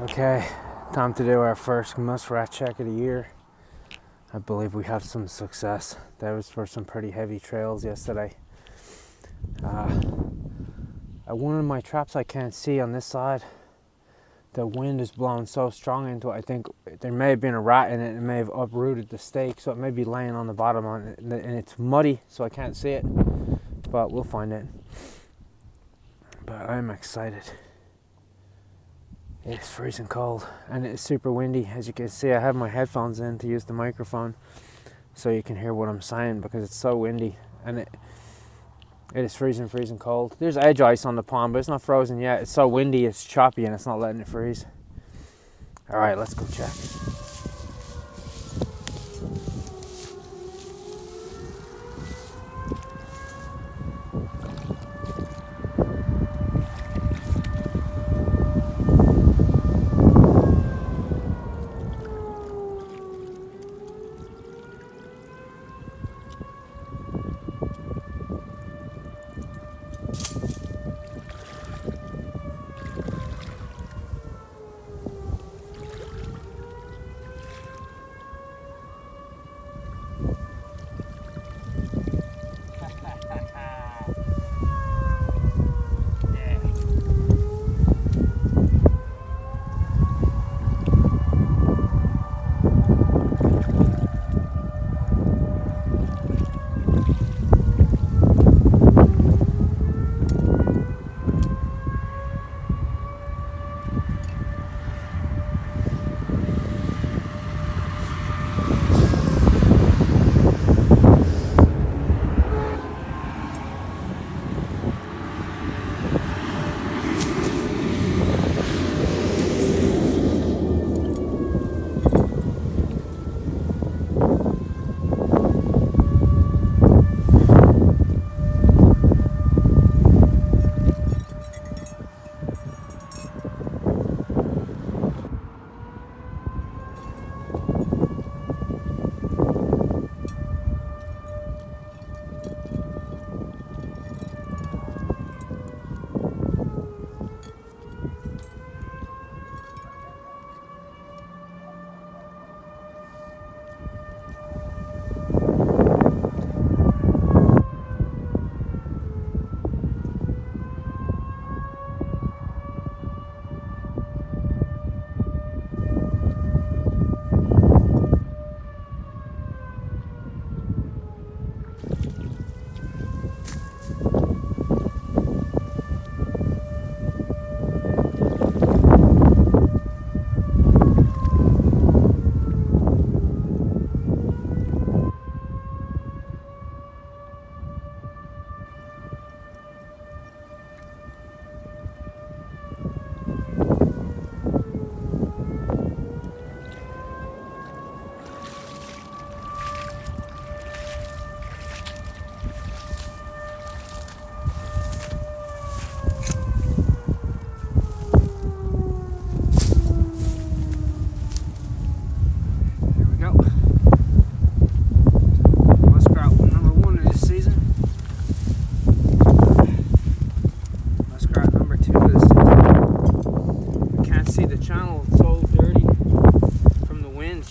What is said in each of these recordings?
Okay, time to do our first muskrat check of the year. I believe we have some success. Those were some pretty heavy trails yesterday. One of my traps I can't see on this side. The wind is blowing so strong into it. I think there may have been a rat in it and it may have uprooted the stake, so it may be laying on the bottom on it, and it's muddy, so I can't see it. But we'll find it. But I'm excited. It's freezing cold and it's super windy. As you can see, I have my headphones in to use the microphone so you can hear what I'm saying because it's so windy, and it is freezing cold. There's edge ice on the pond, but it's not frozen yet. It's so windy, it's choppy, and it's not letting it freeze. All right, let's go check.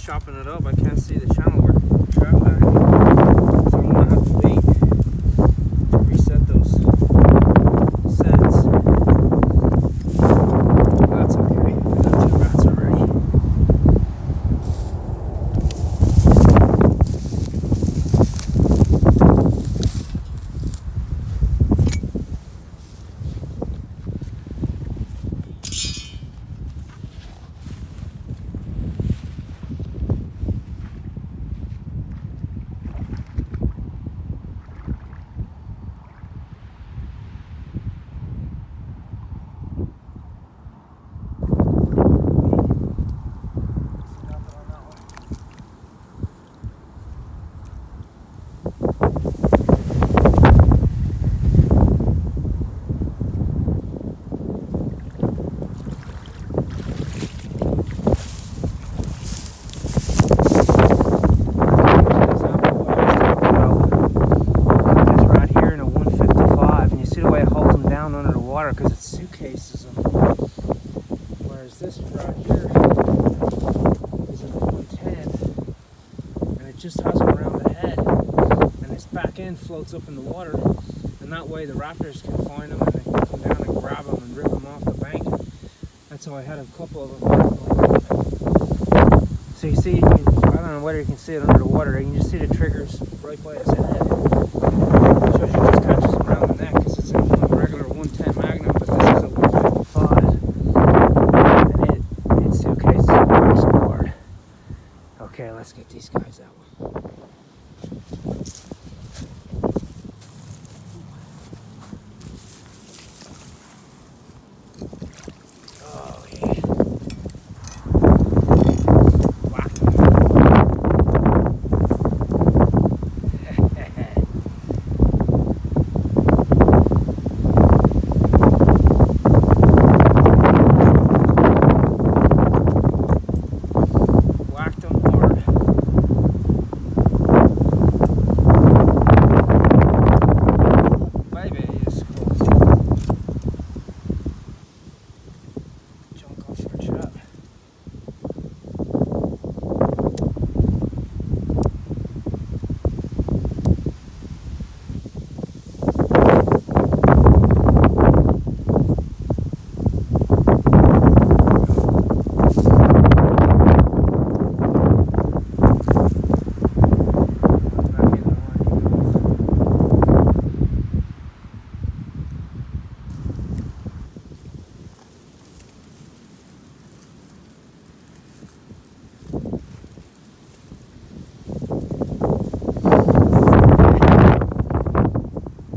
Chopping it up, I can't see the channel where the trap's at. So I'm gonna have to wait to reset those sets. That's okay. I got 2 rats already. Because it suitcases them. Whereas this right floats up in the water, and that way the raptors can find them and they can come down and grab them and rip them off the bank. That's how I had a couple of them. So you see, I don't know whether you can see it under the water, you can just see the triggers right by his head. So she just catches him around the neck because it's a regular 110 Magnum, but this is a 155. And it suitcases works hard. Okay, let's get these guys out.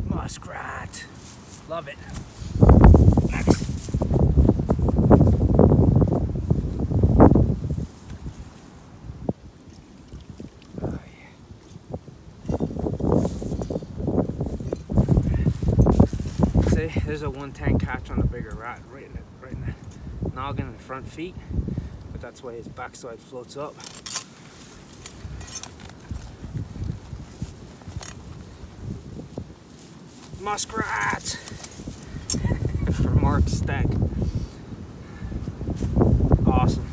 Muskrat. Love it. Next. Oh, yeah. See, there's a 110 catch on the bigger rat, right in the noggin and front feet, but that's why his backside floats up. Muskrat for Mark's Steak. Awesome.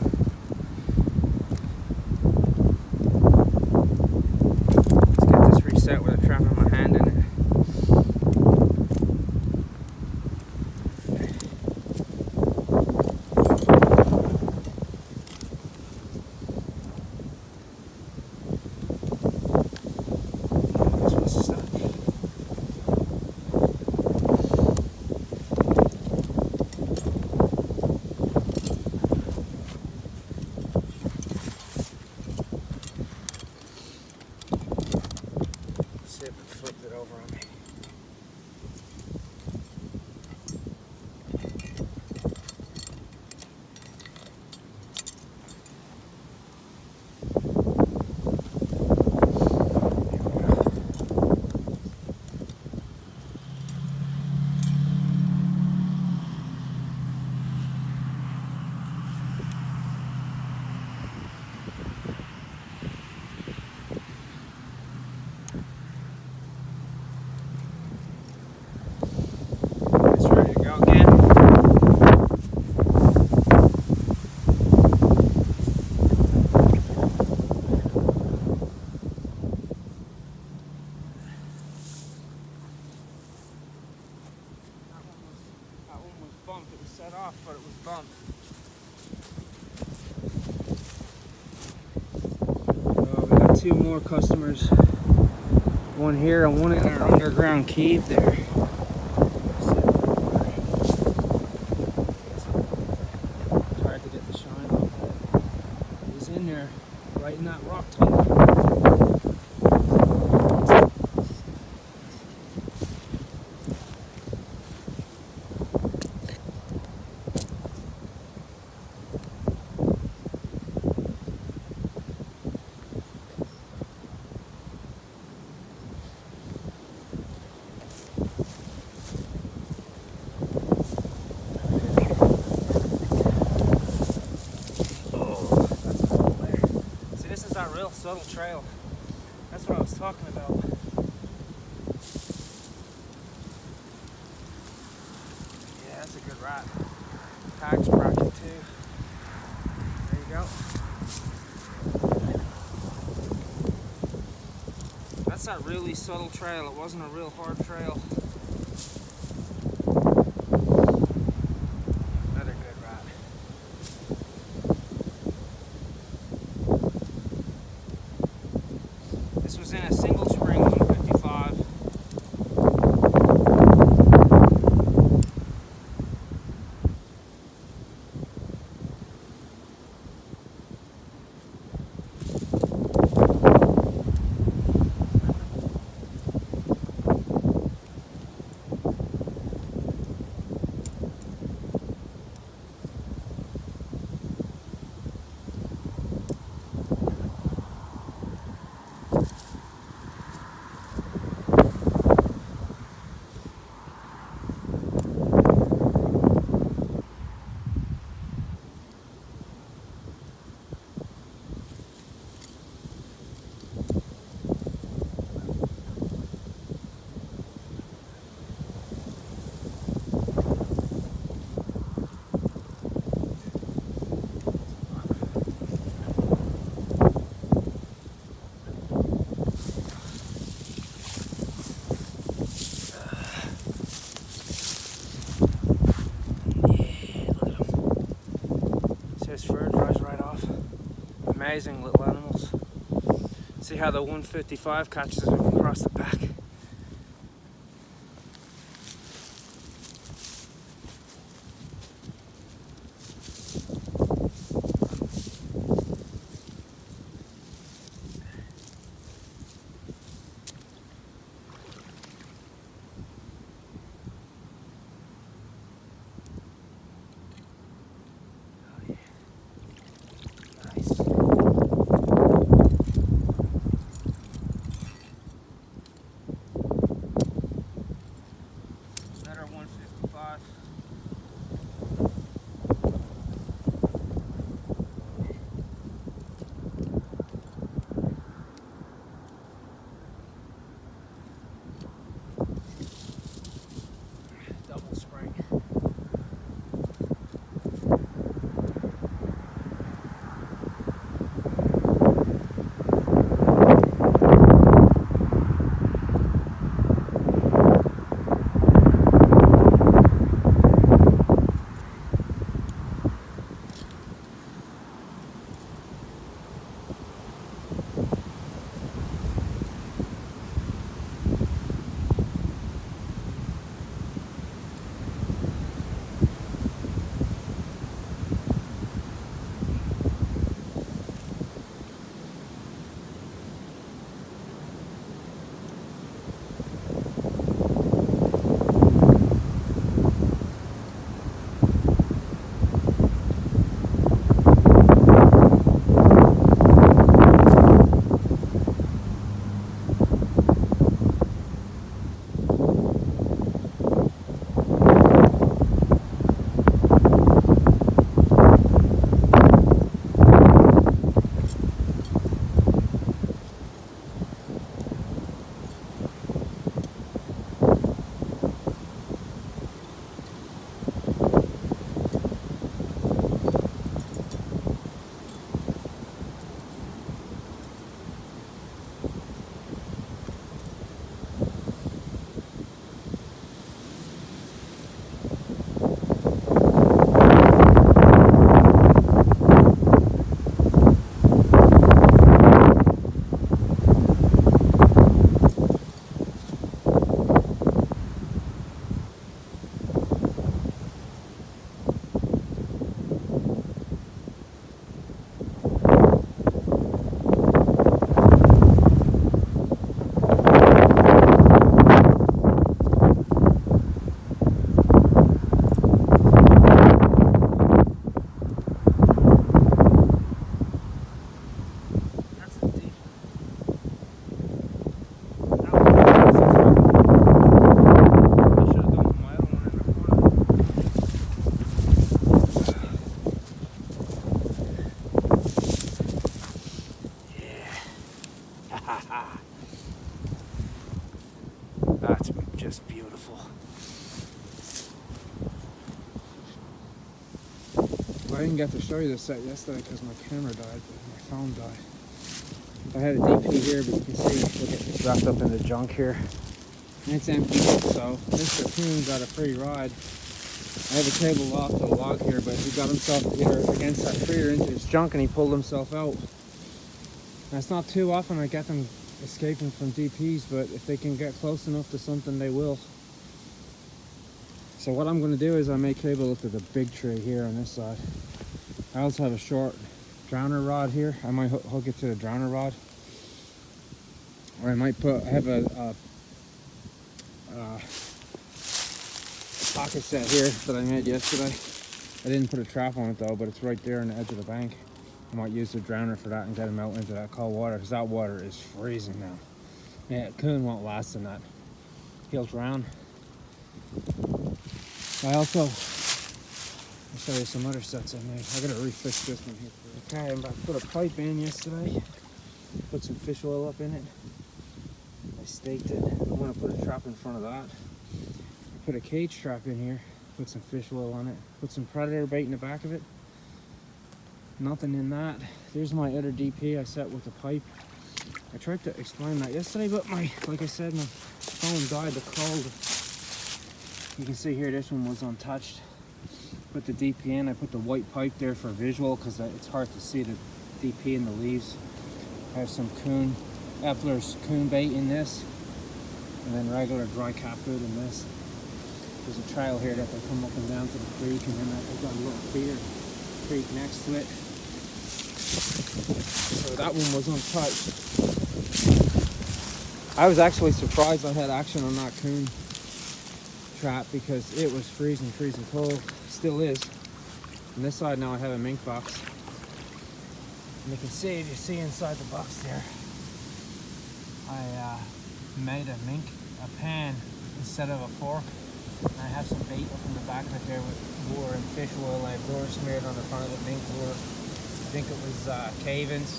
Let's get this reset with a trap in my hand in it. This one's stuck. See if it flipped it over on me. It was set off, but it was bumped. We got two more customers. One here and one in our underground cave there. It's hard to get the shine off it. He's in there, right in that rock tunnel. That real subtle trail. That's what I was talking about. Yeah, that's a good rat. Hagz bracket too. There you go. That's That's that really subtle trail. It wasn't a real hard trail. Another good rat. This was in a single spring 155. His fur dries right off. Amazing little animals. See how the 155 catches him across the back. That's just beautiful. I didn't get to show you the set yesterday because my camera died, but my phone died. I had a DP here, but you can see, look, it's wrapped up in the junk here. And it's empty, so this raccoon got a free ride. I have a cable off the log here, but he got himself either against that tree or into his junk and he pulled himself out. And it's not too often I get them escaping from DPs, but if they can get close enough to something, they will. So what I'm going to do is I may cable it to the big tree here on this side. I also have a short drowner rod here. I might hook it to the drowner rod. Or I might I have a pocket set here that I made yesterday. I didn't put a trap on it though, but it's right there on the edge of the bank. I might use the drowner for that and get him out into that cold water, because that water is freezing now. Yeah, coon won't last in that. He'll drown. I'll show you some other sets I made. I gotta refix this one here. Okay, I'm about to put a pipe in yesterday. Put some fish oil up in it. I staked it. I'm gonna put a trap in front of that. I put a cage trap in here. Put some fish oil on it. Put some predator bait in the back of it. Nothing in that. There's my other DP I set with the pipe. I tried to explain that yesterday, but like I said, my phone died the cold. You can see here, this one was untouched. Put the DP in. I put the white pipe there for visual because it's hard to see the DP in the leaves. I have some Epler's coon bait in this, and then regular dry cat food in this. There's a trail here that they come up and down to the creek, and then I've got a little feeder creek next to it. So that one was untouched. I was actually surprised I had action on that coon trap because it was freezing cold. Still is. On this side now I have a mink box. And you can see, if you see inside the box there, I made a pan instead of a fork. And I have some bait up in the back of it there with lure and fish oil. I have lure smeared on the front of the mink lure. I think it was Cavens,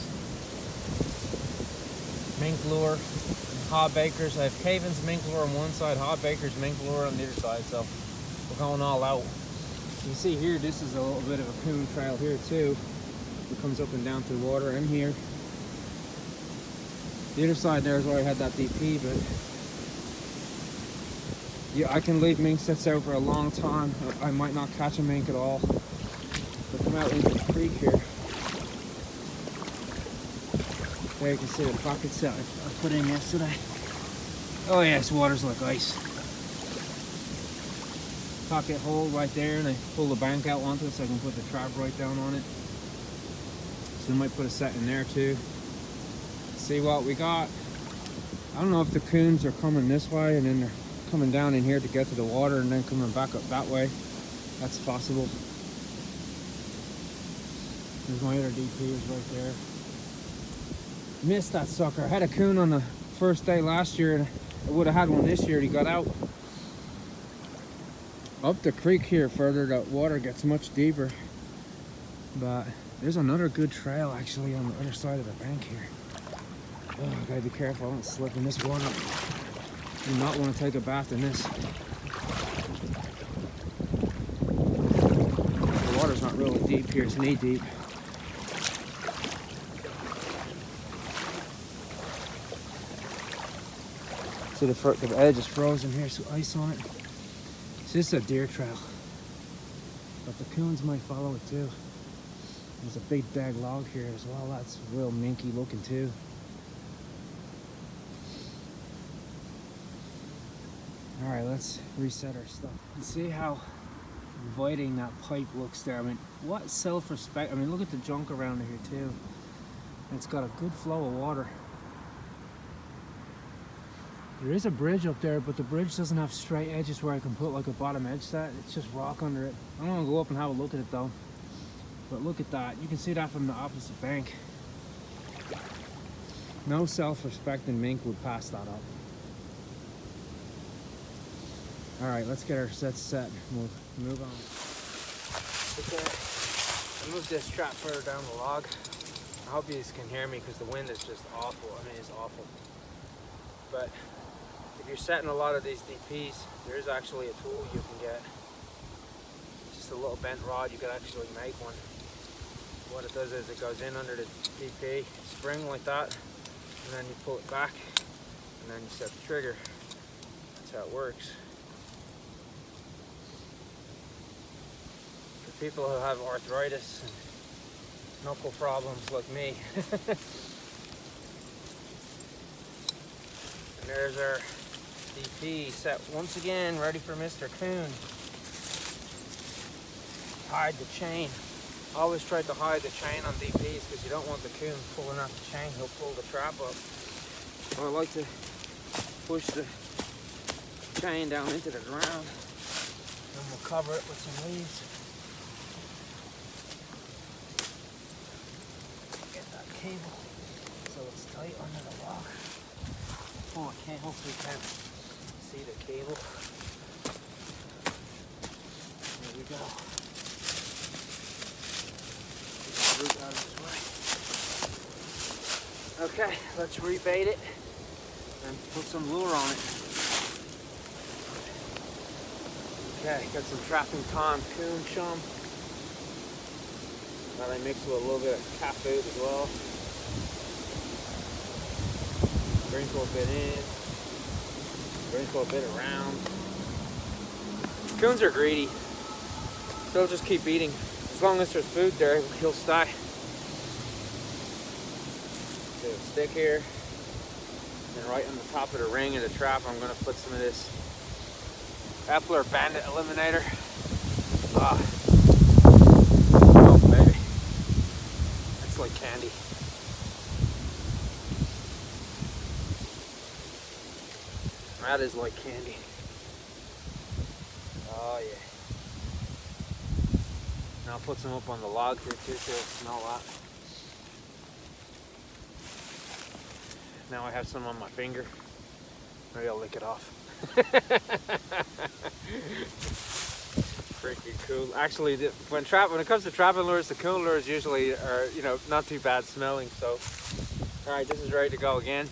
mink lure, and Hod Baker's. I have Cavens mink lure on one side, Hod Baker's mink lure on the other side, so we're going all out. You can see here, this is a little bit of a coon trail here too. It comes up and down through water, and here. The other side there is where I had that DP, but yeah, I can leave mink sets out for a long time. I might not catch a mink at all. But come out into the creek here. There you can see the pocket set I put in yesterday. Oh yeah, this water's like ice. Pocket hole right there, and I pull the bank out onto it so I can put the trap right down on it. So I might put a set in there too. See what we got. I don't know if the coons are coming this way and then they're coming down in here to get to the water and then coming back up that way. That's possible. There's my other DP right there. Missed that sucker. I had a coon on the first day last year, and I would have had one this year. He got out. Up the creek here further, the water gets much deeper. But there's another good trail actually on the other side of the bank here. Oh, I gotta be careful, I don't slip in this water. Do not want to take a bath in this. The water's not really deep here, it's knee deep. So the edge is frozen here, so ice on it. It's just a deer trail. But the coons might follow it too. There's a big dead log here as well. That's real minky looking too. Alright, let's reset our stuff. You see how inviting that pipe looks there? I mean, what self-respect. I mean, look at the junk around here too. It's got a good flow of water. There is a bridge up there, but the bridge doesn't have straight edges where I can put like a bottom edge set. It's just rock under it. I don't want to go up and have a look at it though. But look at that. You can see that from the opposite bank. No self-respecting mink would pass that up. Alright, let's get our sets set. We'll move on. Okay. I moved this trap further down the log. I hope you guys can hear me because the wind is just awful. I mean, it's awful. But if you're setting a lot of these DPs, there is actually a tool you can get. Just a little bent rod, you could actually make one. What it does is it goes in under the DP spring like that, and then you pull it back, and then you set the trigger. That's how it works. For people who have arthritis and knuckle problems like me. And there's our DP set once again, ready for Mr. Coon. Hide the chain. Always try to hide the chain on DPs because you don't want the coon pulling out the chain. He'll pull the trap up. So I like to push the chain down into the ground, and we'll cover it with some leaves. Get that cable so it's tight under the log. Pull a cable so you can't see the cable. There we go. Root out of his way. Okay, let's rebait it and put some lure on it. Okay, got some trapping time coon chum that I mix with a little bit of cat food as well. Sprinkle a bit in, sprinkle a bit around. Coons are greedy. They'll just keep eating. As long as there's food there, he'll stay. Get a stick here, and right on the top of the ring of the trap, I'm going to put some of this Epler Bandit Eliminator. Oh baby, that's like candy. That is like candy. Oh yeah. And I'll put some up on the log here too, so you'll smell that. Now I have some on my finger. Maybe I'll lick it off. Freaking cool. Actually, when it comes to trapping lures, the coon lures usually are, you know, not too bad smelling. So, all right, this is ready to go again.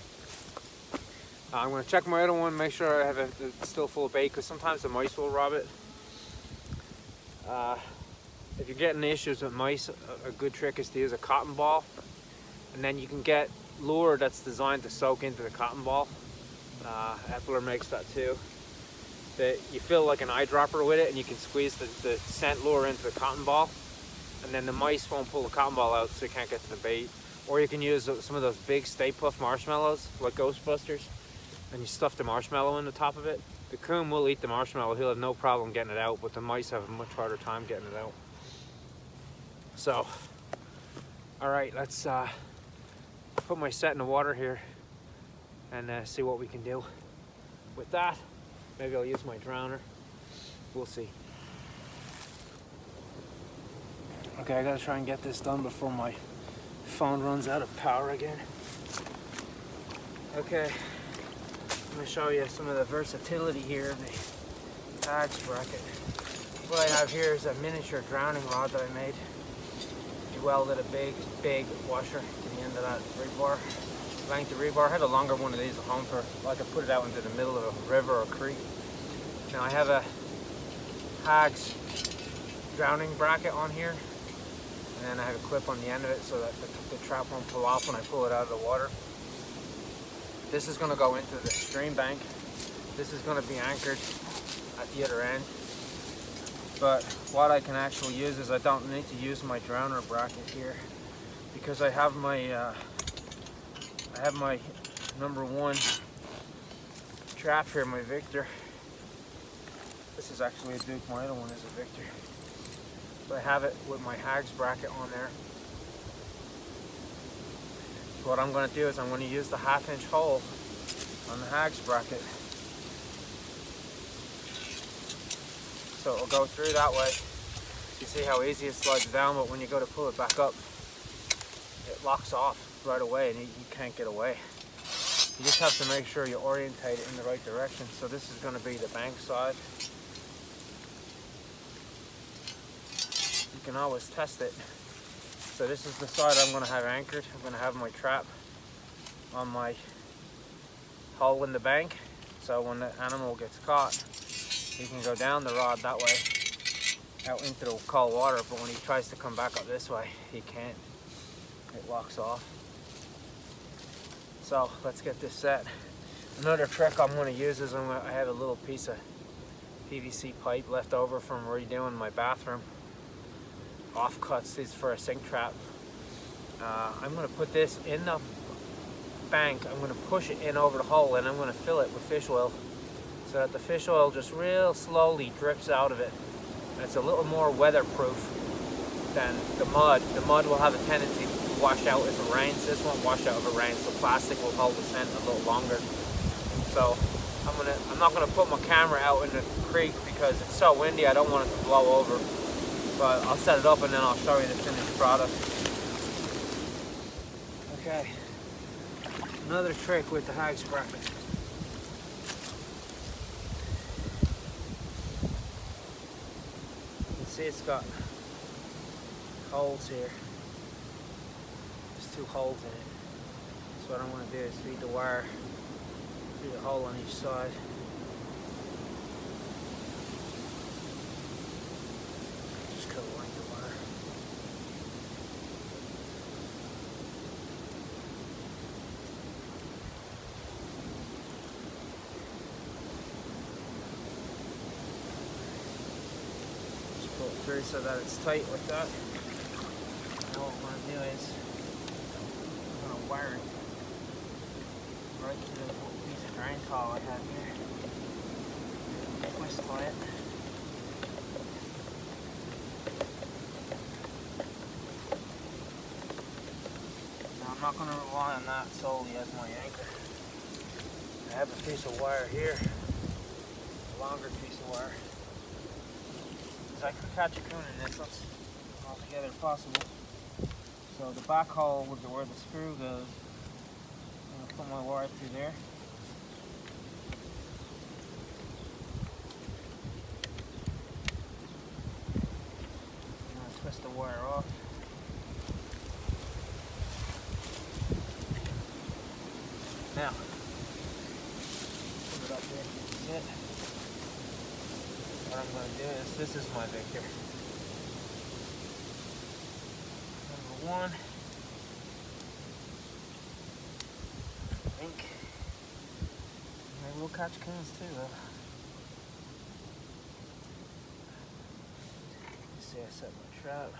I'm going to check my other one, make sure I have it's still full of bait, because sometimes the mice will rob it. If you're getting issues with mice, a good trick is to use a cotton ball, and then you can get lure that's designed to soak into the cotton ball. Epler makes that too. You fill like an eyedropper with it, and you can squeeze the scent lure into the cotton ball, and then the mice won't pull the cotton ball out, so you can't get to the bait. Or you can use some of those big Stay Puft marshmallows, like Ghostbusters, and you stuff the marshmallow in the top of it. The coon will eat the marshmallow, he'll have no problem getting it out, but the mice have a much harder time getting it out. So, all right, let's put my set in the water here and see what we can do with that. Maybe I'll use my drowner. We'll see. Okay, I gotta try and get this done before my phone runs out of power again. Okay, I'm gonna show you some of the versatility here of the Hagz bracket. What I have here is a miniature drowning rod that I made. You welded a big washer to the end of that rebar, length of rebar. I had a longer one of these at home for, I could put it out into the middle of a river or creek. Now I have a Hagz drowning bracket on here, and then I have a clip on the end of it so that the trap won't pull off when I pull it out of the water. This is going to go into the stream bank. This is going to be anchored at the other end. But what I can actually use is I don't need to use my drowner bracket here, because I have my #1 trap here, my Victor. This is actually a Duke. My other one is a Victor. But I have it with my Hagz bracket on there. So what I'm going to do is I'm going to use the 1/2-inch hole on the Hagz bracket. So it'll go through that way. You see how easy it slides down, but when you go to pull it back up, it locks off right away and you can't get away. You just have to make sure you orientate it in the right direction. So this is going to be the bank side. You can always test it. So this is the side I'm going to have anchored. I'm going to have my trap on my hole in the bank. So when the animal gets caught, he can go down the rod that way out into the cold water, but when he tries to come back up this way, he can't. It locks off. So let's get this set. Another trick I'm going to use is I have a little piece of PVC pipe left over from redoing my bathroom. Offcuts these for a sink trap. I'm going to put this in the bank. I'm going to push it in over the hole, and I'm going to fill it with fish oil so that the fish oil just real slowly drips out of it. And it's a little more weatherproof than the mud. The mud will have a tendency to wash out if it rains. This won't wash out if it rains, so plastic will hold the scent a little longer. So I'm not gonna put my camera out in the creek because it's so windy. I don't want it to blow over. But I'll set it up and then I'll show you the finished product. Okay. Another trick with the Hagz bracket. You can see it's got holes here. There's 2 holes in it. So what I'm going to do is feed the wire through the hole on each side. Just cut a length of wire. Just pull it through so that it's tight like that. Now what I'm going to do is I'm going to wire it right through the piece of drain towel I have here. Twist on it. Now I'm not going to rely on that solely as my anchor. I have a piece of wire here, a longer piece of wire. Because I can catch a coon in this, that's altogether possible. So the back hole with where the screw goes, I'm going to put my wire through there. I'm going to twist the wire off. Now, put it up there. That's it. What I'm going to do is, this is my Victor. Number 1. Mink. Maybe we'll catch coons too though. You see I set my trap.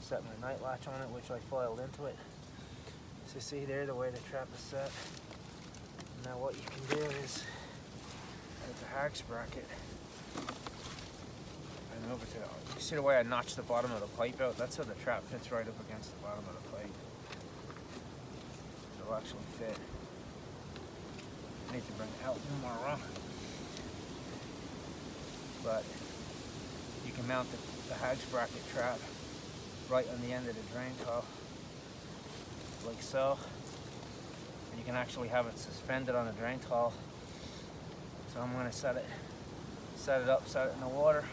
Set my night latch on it, which I foiled into it. So see there the way the trap is set. Now what you can do is, with the Hagz bracket, and over to, you see the way I notched the bottom of the pipe out? That's how the trap fits right up against the bottom of the pipe. It'll actually fit. I need to bring it out more wrong. But you can mount the Hagz bracket trap right on the end of the drain towel, like so. And you can actually have it suspended on the drain towel. So I'm going to set it up, set it in the water.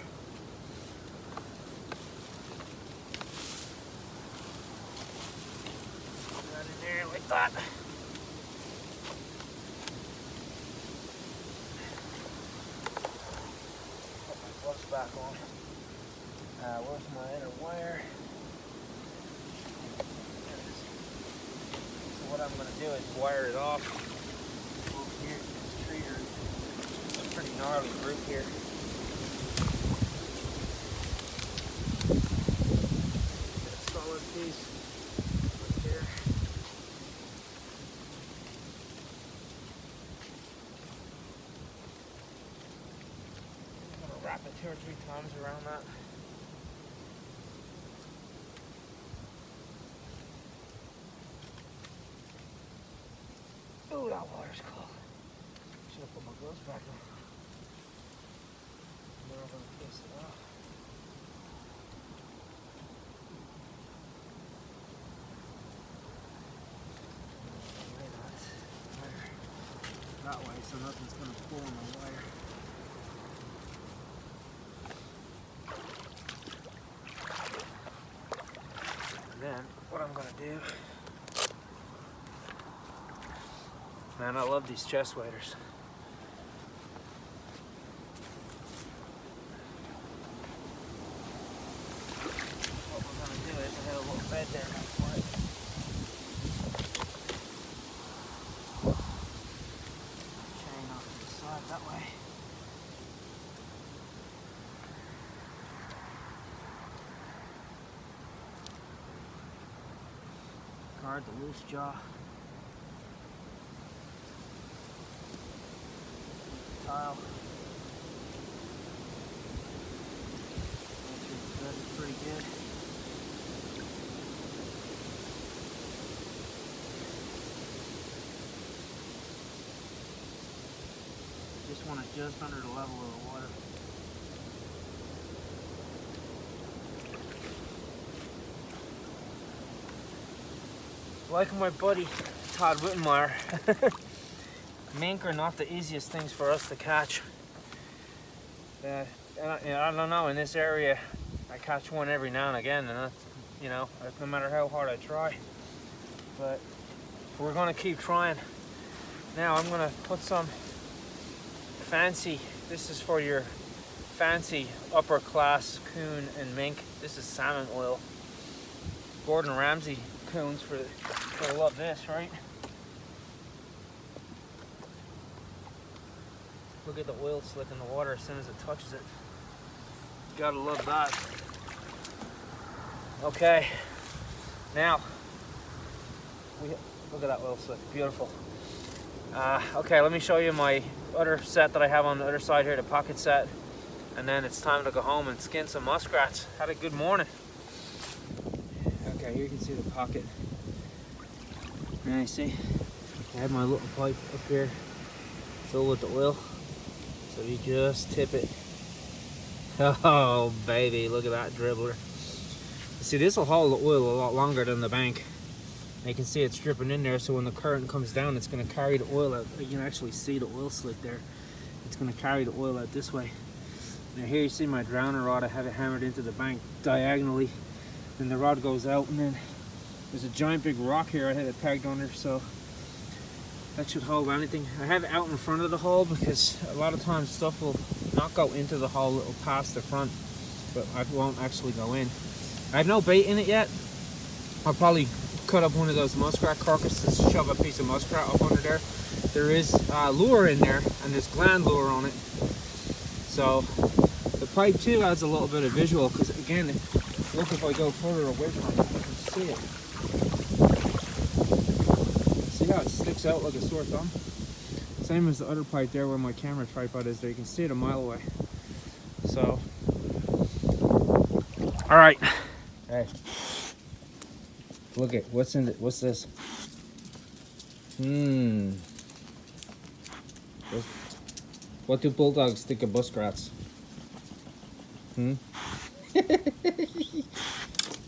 Put that in there like that. Put my gloves back on. Where's my inner wire? There it is. So what I'm going to do is wire it off over here to this tree root. It's a pretty gnarly root here. Get a solid piece right here. I'm going to wrap it 2 or 3 times around that. Oh, that water's cold. Should have put my gloves back on. Now I'm going to twist it off. That way, so nothing's going to pull on the wire. And then, what I'm going to do, man, I love these chest waders. What we're going to do is, I have a little bed there for it. hard, the loose jaw. Tile. That is pretty good. This one is just under the level of the water. Like my buddy Todd Whittemire, mink are not the easiest things for us to catch. I don't know, in this area I catch one every now and again, and that's, you know, no matter how hard I try. But we're gonna keep trying. Now I'm gonna put some fancy, this is for your fancy upper class coon and mink. This is salmon oil. Gordon Ramsay coons for I love this, right? Look at the oil slick in the water as soon as it touches it. Gotta love that. Okay, now look at that oil slick, beautiful. Okay, let me show you my other set that I have on the other side here, the pocket set, and then it's time to go home and skin some muskrats. Had a good morning. Okay, here you can see the pocket. And you see, I have my little pipe up here filled with the oil. So you just tip it. Oh baby, look at that dribbler. See, this will hold the oil a lot longer than the bank. And you can see it's dripping in there, so when the current comes down, it's going to carry the oil out. You can actually see the oil slick there. It's going to carry the oil out this way. Now here you see my drowner rod. I have it hammered into the bank diagonally. Then the rod goes out, and then there's a giant big rock here I had it pegged under, so that should hold anything. I have it out in front of the hole because a lot of times stuff will not go into the hole, it will pass the front, but it won't actually go in. I have no bait in it yet. I'll probably cut up one of those muskrat carcasses, shove a piece of muskrat up under there. There is lure in there, and there's gland lure on it. So the pipe too adds a little bit of visual, because again, look, if I go further away from it, you can see it. See how it sticks out like a sore thumb? Same as the other pipe there where my camera tripod is there. You can see it a mile away. So, all right. Hey, look at what's in it. What's this? What do bulldogs think of muskrats?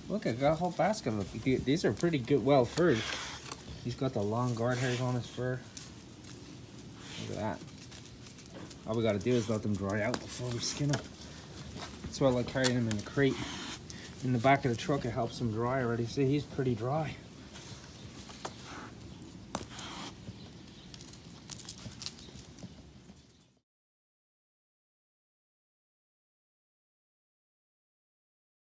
Look, I got a whole basket of them. These are pretty good, well furred. He's got the long guard hairs on his fur. Look at that. All we gotta do is let them dry out before we skin them. That's why I like carrying them in a crate. In the back of the truck, it helps them dry already. See, he's pretty dry.